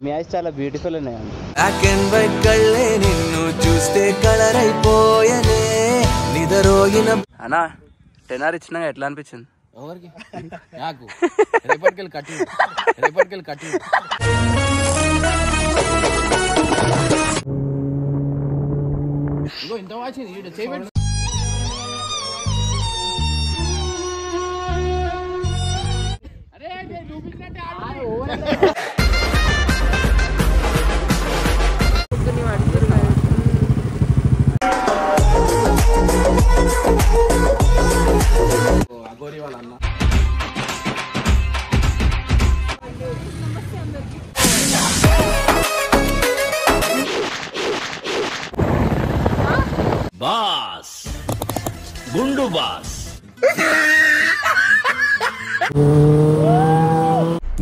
మీ ice చాలా beautiful ఉన్నాయండి. Black and white కళ్ళే నిన్ను చూస్తే కలర్ అయిపోయనే నిదరోగిన. అన్నా 10 hours ఇచ్చినా ఎట్లా అనిపించింది? ఎవరికి? నాకు రేపటికెళ్ళి కట్టి ఇగో ఇంత వాచింది చేయబెట్టి. అగోరి వాళ్ళ అన్న బాస్ గుండు బాస్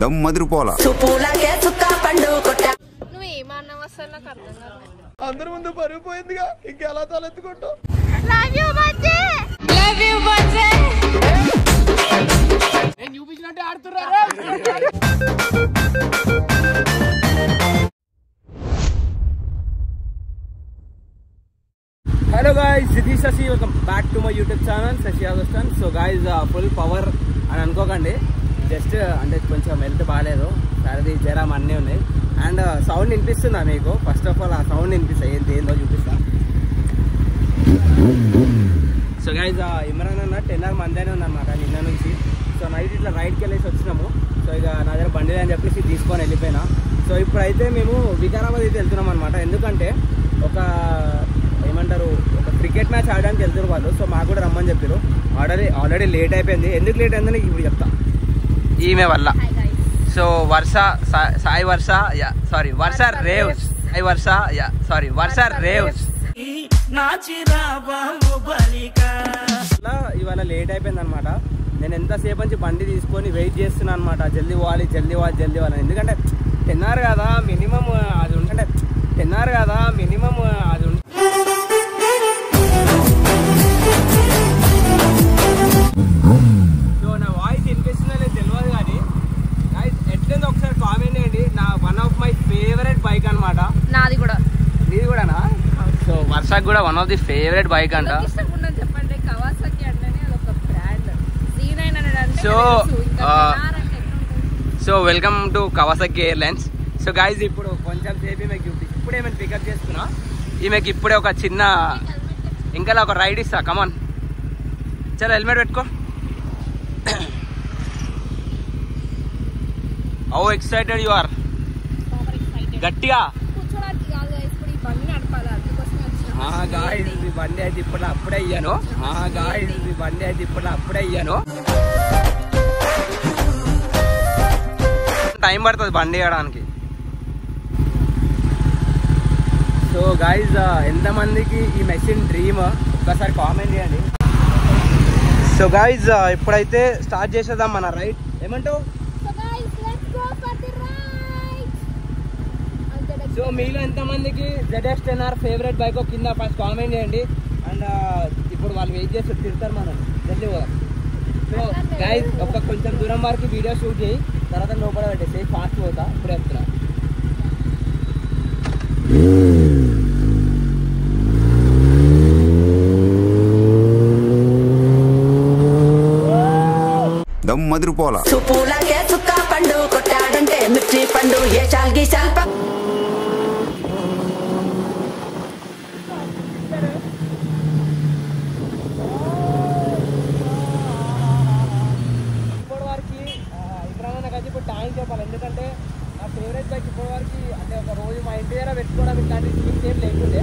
దమ్ మదిరిపోలా. నువ్వేమన్నావు అసలు నాకు అర్థం కాదు. అందరి ముందు పరుగు పోయిందిగా, ఇంకెలా తలెత్తుకుంటావు? నేను చూపించినట్టే ఆడుతున్నారు. హలో గాయ్స్, ఇది Sasi. Welcome back to my YouTube channel Sasi Augustan. So guys, full power అని అనుకోకండి, జస్ట్ అంటే కొంచెం హెల్త్ బాగాలేదు, సర్ది జ్వరం అన్నీ ఉన్నాయి. అండ్ సౌండ్ వినిపిస్తుందా మీకు? ఫస్ట్ ఆఫ్ ఆల్ ఆ సౌండ్ వినిపిస్తా, ఏందో చూపిస్తా. సో గైజ్, ఇమ్రాన్ అన్న 10 hours మందేనే ఉందన్నమాట నిన్న నుంచి. సో నైట్ ఇట్లా రైడ్కి వెళ్ళేసి వచ్చినాము. సో ఇక నా దగ్గర బండి అని చెప్పేసి తీసుకొని వెళ్ళిపోయినా. సో ఇప్పుడైతే మేము వికారాబాద్ అయితే వెళ్తున్నాం అనమాట. ఎందుకంటే ఒక ఏమంటారు, ఒక క్రికెట్ మ్యాచ్ ఆడడానికి వెళ్తున్నారు వాళ్ళు. సో మాకు కూడా రమ్మని చెప్పారు. ఆల్రెడీ లేట్ అయిపోయింది. ఎందుకు లేట్ అయిందని ఇప్పుడు చెప్తా. ఈమె వల్ల. సో వర్ష సాయి వర్ష సారీ వర్ష రేవ్స్ సాయి వర్ష సారీ వర్ష రేవ్స్ ఇవాళ లేట్ అయిపోయింది అనమాట. నేను ఎంతసేపు నుంచి బండి తీసుకొని వెయిట్ చేస్తున్నాను అనమాట. జల్దీ పోవాలి ఎందుకంటే 10 hours కదా మినిమం అది ఉంటే 10 hours కదా మినిమం అది ఉంటే. సో నా వాయిస్ వినిపిస్తుందో లేదు తెలియదు, కానీ ఎట్లయిందో ఒకసారి కామెంట్ చేయండి. నా one of my favourite bike అనమాట. నాది కూడా. నీది కూడానా? సో వర్షకు కూడా one of the favourite bike అంట. చెప్పండి, కవాసాకి అంటేనే అదొక బ్రాండ్. C900 అంటే so welcome to Kawasaki airlines. So guys, ఇప్పుడు కొంచెం సేపు ఈమెకి ఇప్పుడే మేము పికప్ చేసుకున్నా. ఈమెకి ఇప్పుడే ఒక చిన్న ఇంకా ఒక రైడ్ ఇస్తా. కమాన్, చలో హెల్మెట్ పెట్టుకో. How excited you are? గట్టిగా గాయ్స్, ఈ బండి అయితే ఇప్పుడు అప్పుడే అయ్యాను. టైం పడుతుంది బండి వేయడానికి. సో గాయ్స్, ఎంతమందికి ఈ మెషిన్ డ్రీమ్ ఒక్కసారి కామెంట్ చేయండి. సో గాయ్స్, ఇప్పుడైతే స్టార్ట్ చేసేద్దాం మన రైడ్. ఏమంటావు? సో మీలో ఎంతమందికి ZX10R ఫేవరెట్ బైక్ కింద ఫస్ట్ కామెంట్ చేయండి. అండ్ ఇప్పుడు వాళ్ళు వెయిట్ చేసి తిడతారు మనం, జల్దీ పోదాం. సో గైస్, ఒక కొంచెం దూరం వరకు వీడియో షూట్ చేయి, తర్వాత లోపల పెట్టేసి ఫాస్ట్ పోతా. ఇప్పుడు చెప్తున్నా. దమ్ మదిరిపోలా. పండు కొట్టాడంటే మిర్చి పండు ఏ చాల్గి చాల్ప. ఇప్పుడు థ్యాంక్స్ చెప్పాలి, ఎందుకంటే నా ఫేవరెట్ బైక్ ఇప్పటి వరకు అంటే ఒక రోజు మా ఇంటి దగ్గర పెట్టుకోవడం ఇట్లాంటి థింగ్స్ ఏం లేకుండే.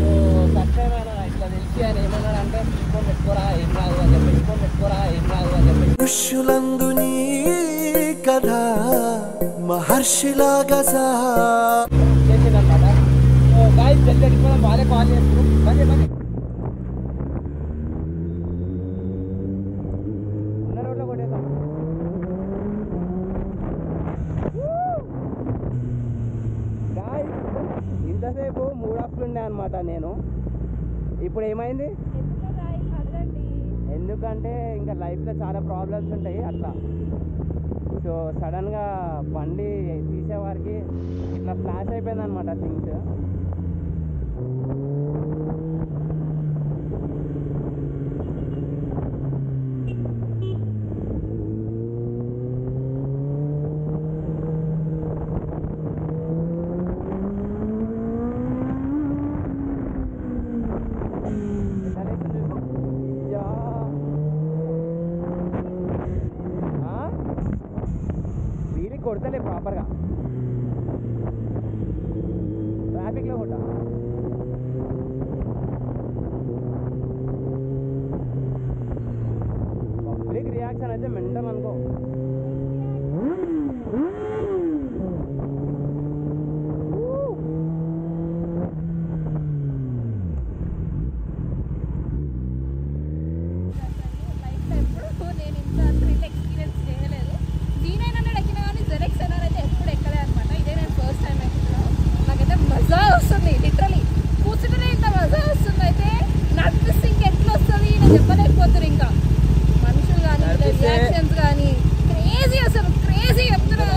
సో ఫస్ట్ టైం ఆయన ఇట్లా తెలిసి ఆయన ఏమన్నాడు అంటే పెట్టుకోరా ఏం రాదు అని చెప్పి మనుషులందుని కథ మహర్షిలాగా చేసిందనమాట. సో గాయ్స్, జల్దీ పెట్టుకోవడం వాళ్ళే కాల్ చేస్తారు. బండి ఉన్న రోడ్లో కొట్టేద్దాం. ఇంతసేపు 3 hours ఉండే అనమాట నేను. ఇప్పుడు ఏమైంది? ఎందుకంటే ఇంకా లైఫ్లో చాలా ప్రాబ్లమ్స్ ఉంటాయి అట్లా. సో సడన్గా బండి తీసేవారికి ఇట్లా ఫ్లాష్ అయిపోయింది అనమాట థింగ్స్. వీరికి కొడతలే ప్రాపర్గా ట్రాఫిక్లో కూడా. పబ్లిక్ రియాక్షన్ అయితే మెంటల్ అనుకో. నేను ఇంత థ్రిల్ ఎక్స్పీరియన్స్ చేయలేదు. G900 ఎక్కినా కానీ ZX NR అయితే ఎప్పుడు ఎక్కలే అనమాట. ఇదే నేను ఫస్ట్ టైం ఎక్కుతున్నాను. నాకైతే మజా వస్తుంది, లిటరలీ కూర్చుంటేనే ఇంత మజా వస్తుంది. అయితే నడిపిస్తే ఇంకెట్లా వస్తుంది నేను చెప్పలేకపోతున్నారు. ఇంకా మనుషులు కానీ రియాక్షన్స్ కానీ క్రేజీ, అసలు క్రేజీ చెప్తున్నా.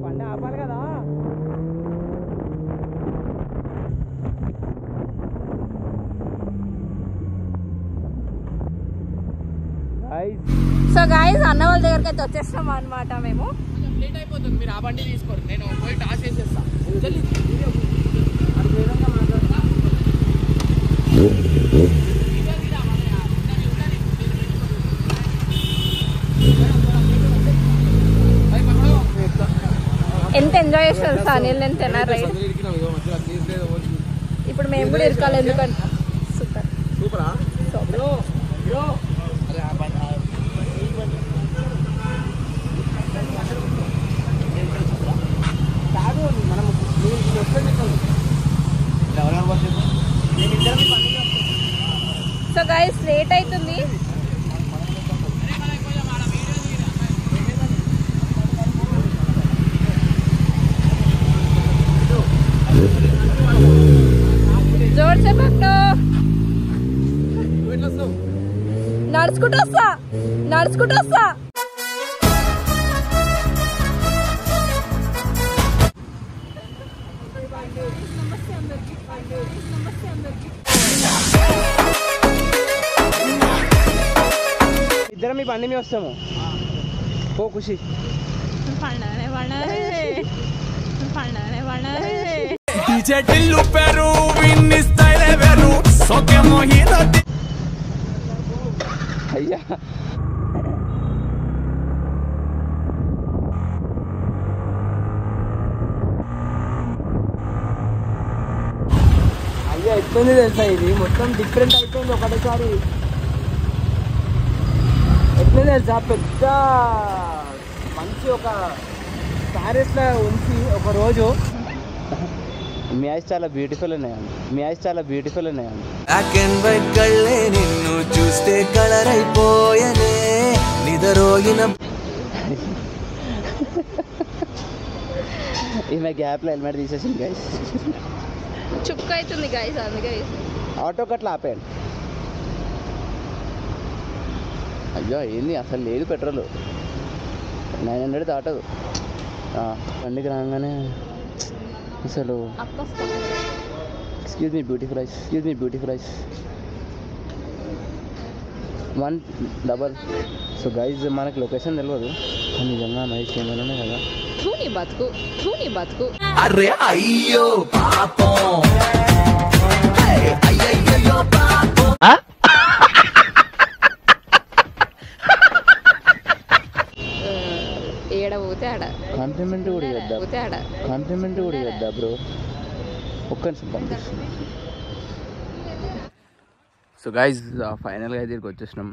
బండి ఆపాలి కదా. సో గైస్ అన్న వాళ్ళ దగ్గరికి అయితే వచ్చేస్తాం అనమాట. మేము లేట్ అయిపోతుంది, మీరు ఆ బండి తీసుకోరు, నేను పోయి టాస్ చేసేస్తా. ఎంత ఎంజాయ్ చేస్తారు అనిల్ నేను తిన్నా రైడ్. ఇప్పుడు మేము కూడా ఇరకాలి, ఎందుకంటే సూపర్ సూపరా. కాదు మనం సో గైస్ లేట్ అవుతుంది. జోర్సే పట్టు. నడుచుకుంటూ వస్తా, నడుచుకుంటూ వస్తా. ఇద్దరం మీ బండి మీద వస్తాము. ఓ ఖుషి అయ్యా. అయ్యా ఎట్లుంది తెలుసా, ఇది మొత్తం డిఫరెంట్ అయిపోయింది ఒకటేసారి. ఎట్లా తెలుసా, పెద్ద మంచి ఒక ప్యారిస్లో ఉంచి ఒక రోజు మీ ఐస్ చాలా బ్యూటిఫుల్ ఉన్నాయండి, మీ ఐస్ చాలా బ్యూటిఫుల్ ఉన్నాయండి. బ్లాక్ అండ్ వైట్ కళ్ళే నిన్ను చూస్తే కలర్ అయిపోయనే నిదరోగిన. ఈమె గ్యాప్లో హెల్మెట్ తీసేసింది గైస్. చుక్క అవుతుంది గైస్, అందుకే ఆటో కట్లా ఆపేయండి. అయ్యో ఏంది అసలు లేదు పెట్రోల్, 900 దాటదు. బండికి రాగానే అసలు excuse me beautiful eyes, excuse me beautiful eyes 1 so guys మనకి లొకేషన్ తెలియదు, నిజంగా నైస్ కెమెరానే కదా. నీ బతుకు, నీ బతుకు. అరే అయ్యో పాపం, అయ్యయ్యో పాపం. ఏడ పోతే ఆడ కాంప్లిమెంట్ కూడా ఇద్దా, పోతే ఆడ కాంప్లిమెంట్ కూడా ఇద్దా బ్రో. ఒక్క నిమిషం. సో గైజ్ ఫైనల్గా అయితే ఇక్కడికి వచ్చేసినాం.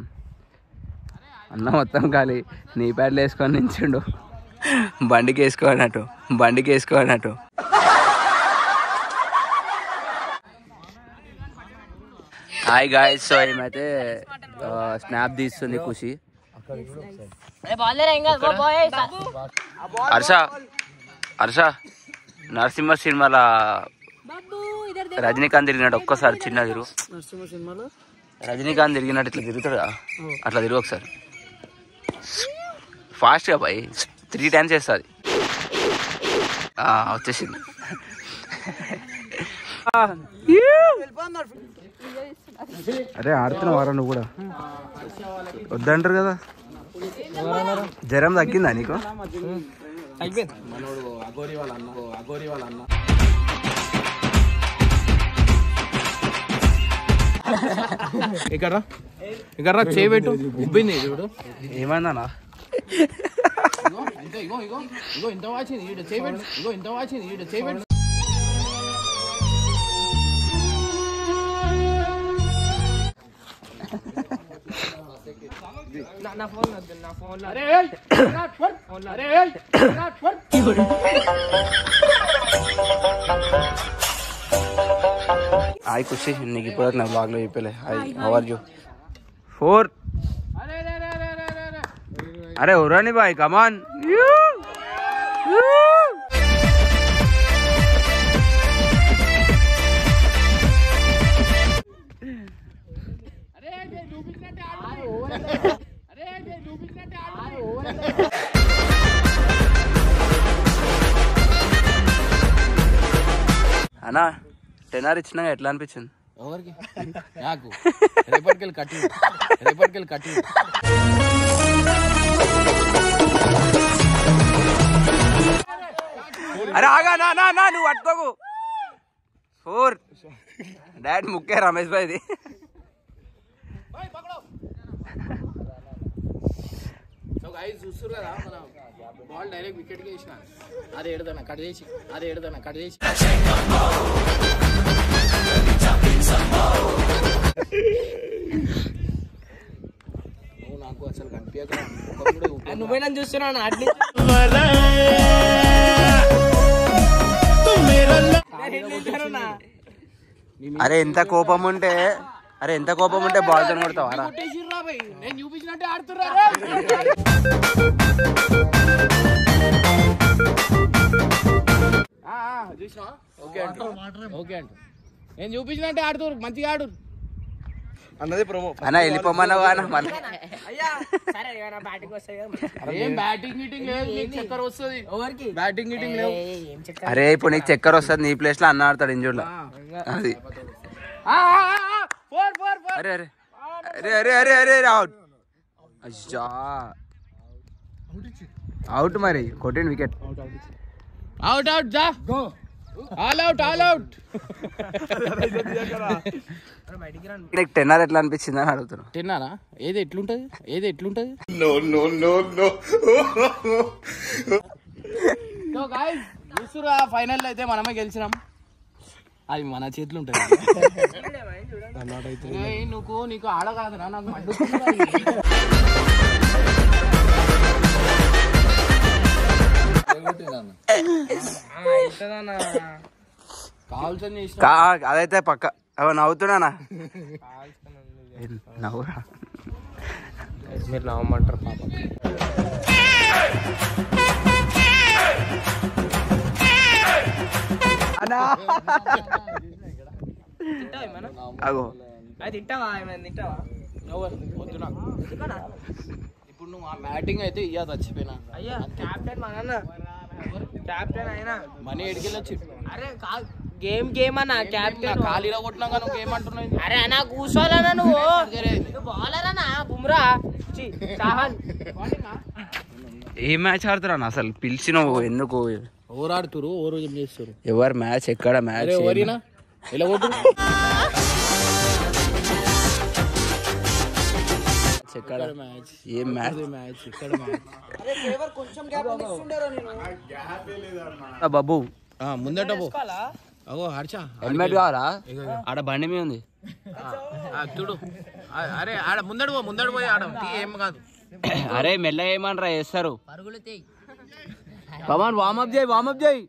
అన్న మొత్తం ఖాళీ, నీ ప్యాడ్లు వేసుకొని నించుండు, బండికి వేసుకోనట్టు. Hi guys. సో ఏమైతే స్నాప్ తీస్తుంది ఖుషి. హర్ష నరసింహ సినిమాలో రజనీకాంత్ తిరిగినట్టు ఒక్కసారి చిన్న తిరుగు. రజనీకాంత్ తిరిగినట్టు ఇట్లా తిరుగుతాడు, అట్లా తిరుగు ఒకసారి ఫాస్ట్గా పోయి 3 times చేస్తుంది. వచ్చేసింది. అరే ఆడుతున్నావారా నువ్వు కూడా? వద్దంటారు కదా. జ్వరం తగ్గిందా నీకు? ఇక్కడ చేయబెట్టు, ఉబ్బింది చూడు. ఏమైందన్నా? ఇంత వాచింది చేయబెట్టు, ఇంత వాచింది చేయబెట్టు. హాయ్ ఖుషి, నీకు ఇప్పుడు నా బ్లాగ్లో చెప్పలే. Hi, how are you? 4. అరే ఉరాని బాయ్, కమాన్. అన్నా 10 hours ఇచ్చినాక ఎట్లా అనిపించింది? ఎవరికి? నాకు రేపటికెళ్ళి కట్టి. అరే ఆగా నా నువ్వు పట్టుకోకు. 4. డాడ్ ముక్కే రమేష్ భాయ్ది. చూస్తారు కదా, మన బాల్ డైరెక్ట్ వికెట్ కి వేసిన. అదే ఎడదన్నా కట్ చేసి. నువ్వు నాకు అసలు కనిపించక నువ్వేనా చూస్తున్నాను. అరే ఎంత కోపం ఉంటే బాల్ తో కొడతావా? నేను చూపించినట్టే ఆడుతున్నా. ఓకే అంట నేను చూపించినట్టే ఆడుతురు, మంచిగా ఆడు అన్నది ప్రోమో. అన్న వెళ్ళిపోమన్నావు అన్న మళ్ళీ. ఏం బ్యాటింగ్ గీటింగ్ లేదు, నీకు చక్కర వస్తుంది. బ్యాటింగ్ గీటింగ్ లేవు. అరే ఇప్పుడు నీకు చక్కర వస్తుంది, నీ ప్లేస్ లో అన్న ఆడతాడు ఇంజూర్లో. అది అరే అరే అరే అరే అరే అరే అవుట్. అచ్చా అవుట్, మరి కొట్టిండు వికెట్. అవుట్ జా, ఆల్ అవుట్. నీకు 10 hours ఎట్లా అనిపించింది అని అడుగుతున్నాను. 10 hours ఏది ఎట్లుంటది? సో గైస్ చూస్తురా, ఫైనల్ అయితే మనమే గెలిచినాం. అది మన చేతులు ఉంటుంది. నీకు ఆడ కాదురా, నాకు కావాల్సింది అదైతే పక్క. నవ్వుతున్నానా? నవ్వురా, మీరు నవ్వమంటారు పాప. అగో ఇప్పుడు నువ్వు ఆ బ్యాటింగ్ అయితే ఇయ్యా చచ్చిపోయినా. అయ్యా క్యాప్టెన్ అయినా మనీ ఎడికెళ్ళొచ్చు. అరే గేమ్ అన్న క్యాప్టెన్ ఖాళీలో కొట్టినాక నువ్వు గేమ్ అంటున్నావు. అరే అన్న కూర్చోవాలన్నా నువ్వు బౌలర్ అన్న బుమ్రా చాహల్. ఏ మ్యాచ్ ఆడుతున్నా అసలు? పిలిచినావు ఎందుకు? ఓవర్ ఆడుతురు, ఓవర్ ఏం చేస్తారు? ఎవరు మ్యాచ్ ఎక్కడ మ్యాచ్? ఎవరినా ఎలా కొట్టు ఎక్కడ ఏం మ్యాచ్? బాబు ముందట హెల్మెట్ కావాలా? ఆడ బండి మీద ఉంది చూడు. అరే ఆడ ముందడు పోయి ఆడ ఏం కాదు. అరే మెల్లగా ఏమనరా వేస్తారు. పవన్ వామప్ చేయి.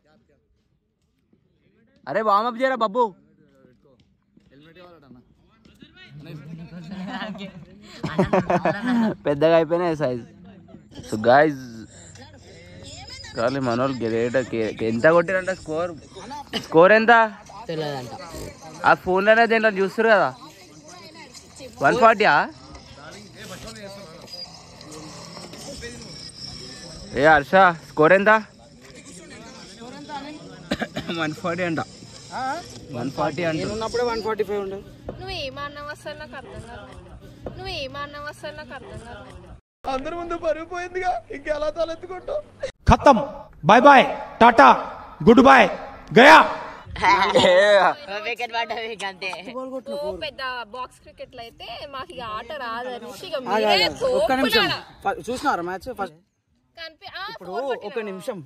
అరే వామప్ చేయరా బాబు. పెద్దగా అయిపోయినాయి సైజ్. సో గాయ్స్ కానీ మనోళ్ళు గ్రేట్. ఎంత కొట్టిరంట స్కోర్ ఎంత తెలియదంట. ఆ ఫోన్లోనే దేంట్లో చూస్తారు కదా. 140 ఏ హర్ష స్కోర్ ఎంత? 140 అంట. 140 అంట. ఉన్నప్పుడే 145 ఉండదు. నువ్వేమన్నావు అసలు నాకు అర్థం కాదు. అందరి ముందు పరుగు పోయిందిగా ఇంకెలా తలెత్తుకుంటావు. खत्म bye bye tata good bye गया వికెట్ పడ్డది అంతే. పెద్ద బాక్స్ క్రికెట్ లో అయితే మాకు ఇక ఆట రాదు అనేసి ఒక్క నిమిషం చూసినారా మ్యాచ్ ఫస్ట్? ఇప్పుడు ఒక నిమిషం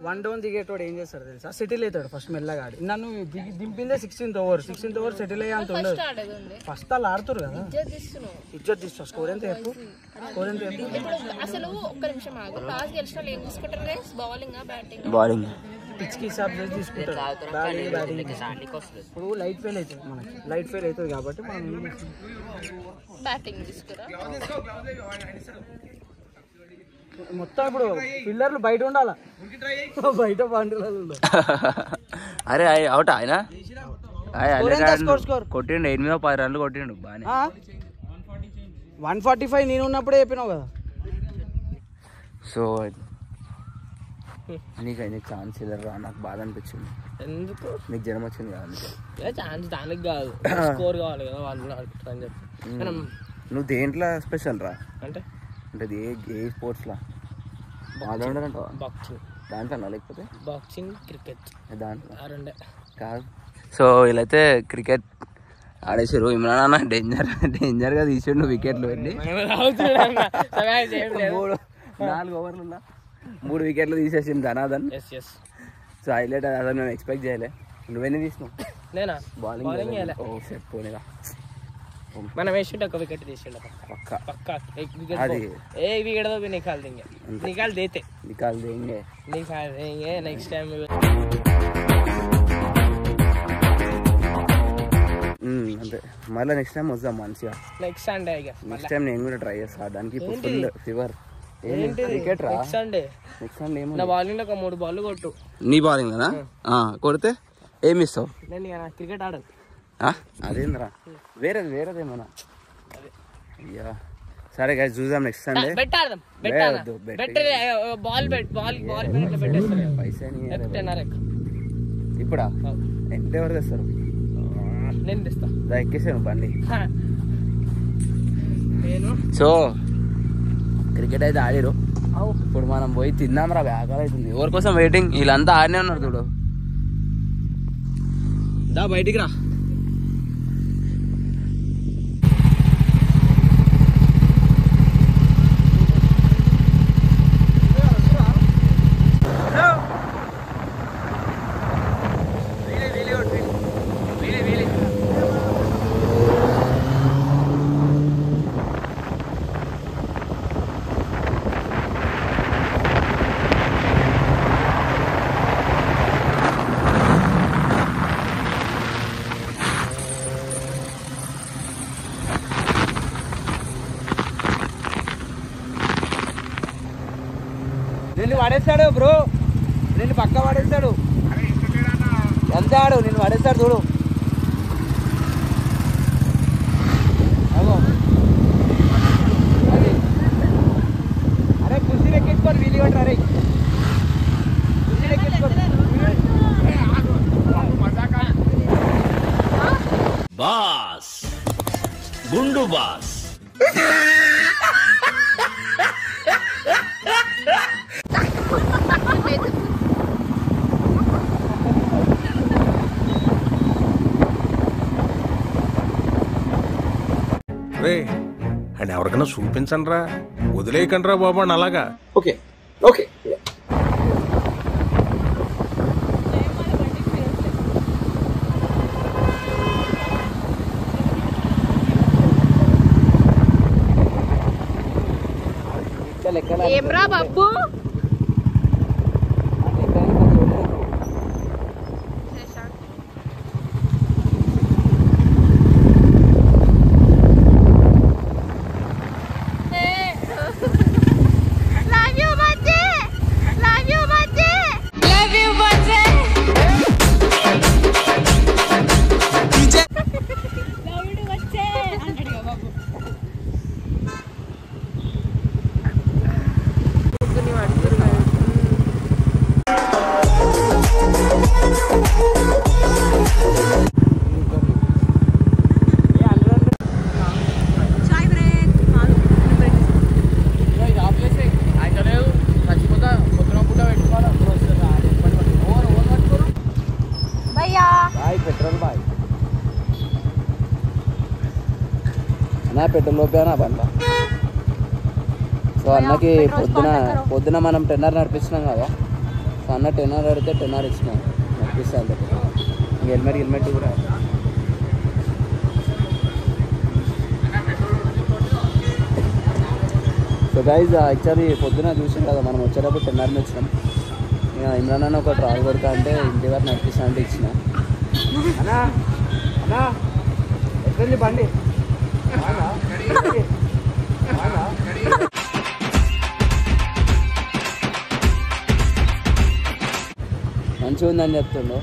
1 డౌన్ దిగేటోడు ఏం చేస్తాడు తెలుసా? సెటిల్ అవుతాడు ఫస్ట్ మెల్లగా ఆడి. నన్ను దింపిందే 16th ఓవర్ సెటిల్ అయ్యే అంత ఉండదు. ఫస్ట్ వాళ్ళు ఆడుతారు కదా, ఇజ్జత్ తీస్తారు. స్కోర్ ఎంత చెప్పు? అసలు ఒక్క నిమిషం ఆగు. టాస్ గెలిచిన ఏం తీసుకుంటారు? బౌలింగ్ పిచ్ కి హిసాబ్ చేసి తీసుకుంటారు. ఇప్పుడు లైట్ ఫెయిల్ అవుతుంది, మనకి లైట్ ఫెయిల్ అవుతుంది కాబట్టి మనం బ్యాటింగ్ తీసుకురా. మొత్తం ఇప్పుడు పిల్లర్లు బయట ఉండాలా, బయట బాండ్రాలు ఉండాలి. అరే అవుట్ ఆయన కొట్టిండు 8-10 రన్లు కొట్టిండు బానే. 145 నేను ఉన్నప్పుడే చెప్పినావు కదా. సో నీకు ఛాన్స్ ఇల్లరా, నాకు బాధ అనిపించింది. ఎందుకు? నీకు జ్వరం వచ్చింది కదా అందుకే. ఛాన్స్ దానికి కాదు, స్కోర్ కావాలి కదా వాళ్ళు అని చెప్పి. నువ్వు దేంట్లో స్పెషల్ రా? అంటే ఏ స్పోర్ట్స్ లా ఆల్రౌండర్ అంటావా? బాక్సింగ్ దాంట్లో లేకపోతే బాక్సింగ్ క్రికెట్ దాంట్లో రెండే కాదు. సో వీళ్ళైతే క్రికెట్ ఆడేసారు. ఇమ్రాన్ అన్న డేంజర్గా తీసిండు వికెట్లు వెళ్ళి 4 ఓవర్లలో 3 వికెట్లు తీసేసింది ధనాదన్. సో హైలైట్ అదే మేము ఎక్స్పెక్ట్ చేయలే. నువ్వెన్ని తీసినావు? నేనా బౌలింగ్. ఓ సెట్ పోనీగా మనం వేసిండు ఒక వికెట్ తీసిండు పక్కా. అది ఏ వికెట్ తో निकाल देंगे नेक्स्ट टाइम. అంతే మళ్ళీ నెక్స్ట్ టైం వద్దాం మంచిగా. నెక్స్ట్ సండే నెక్స్ట్ టైం నేను కూడా ట్రై చేస్తా. దానికి ఇప్పుడు ఫుల్ ఫీవర్. క్రికెట్ రా నెక్స్ట్ సండే ఏమో. నా బౌలింగ్ లో ఒక 3 బాల్ కొట్టు. నీ బౌలింగ్ కదా కొడితే ఏమి ఇస్తావు? నేను క్రికెట్ ఆడను. అదేంద్రా వేరేదేమన్నా. అయ్యా సరే గైస్ చూద్దాం నెక్స్ట్ సండే. ఇప్పుడా ఎంత ఎవరు తెస్తారు? నేను తెస్తా. ఎక్కేసాను బండి. సో క్రికెట్ అయితే ఆడిరు. ఇప్పుడు మనం పోయి తిందాం రా, ఆకలి అవుతుంది. ఎవరి కోసం వెయిటింగ్? వీళ్ళంతా ఆడినే ఉన్నారు చూడు. దా బయటికి రా. నిన్ను పడేస్తాడు బ్రో, నిన్ను పక్క పడేస్తాడు. ఎంత ఆడు నిన్ను పడేస్తాడు చూడు. అరే కుర్చీ ఎక్కించుకోండి, వీలు కొట్టరు. అరే కుర్చీ ఎక్కించుకోండి. బాస్ గుండు బాస్. అండ్ ఎవరికైనా చూపించండి రా, వదిలేయకండి రా బాబు అని అలాగా. Okay okay. ఏమ్రా బాబు పెట్రోల్ లోపేనా బండ్ల. సో అన్నకి పొద్దున మనం 10 నడిపిస్తున్నాం కదా. సో అన్న 10 అడిగితే 10 ఇచ్చినాం నడిపిస్తాను. హెల్మెట్ కూడా. సో గైజ్ యాక్చువల్లీ పొద్దున చూసాం కదా మనం వచ్చేటప్పుడు 10 ఇచ్చినాం. ఇమ్రాన్ అన్న ఒక ట్రావెల్ కొడతా అంటే ఇంటి వరకు నడిపిస్తా అంటే ఇచ్చిన. అన్నా ఎట్లుంది బండి? మంచిగా ఉందని చెప్తుండో.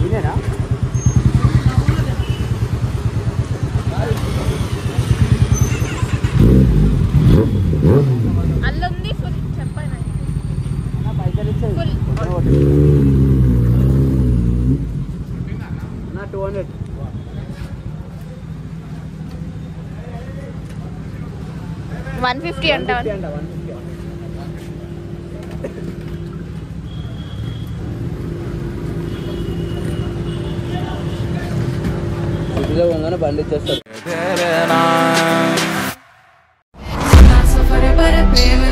ఇదేనా అల్లుంది ఫుల్ చెప్పండి. పైసలు ఇచ్చేది 200. $150 అంట. సిటీలో ఉండగానే బండి ఇచ్చేస్తారు. Sofare para prima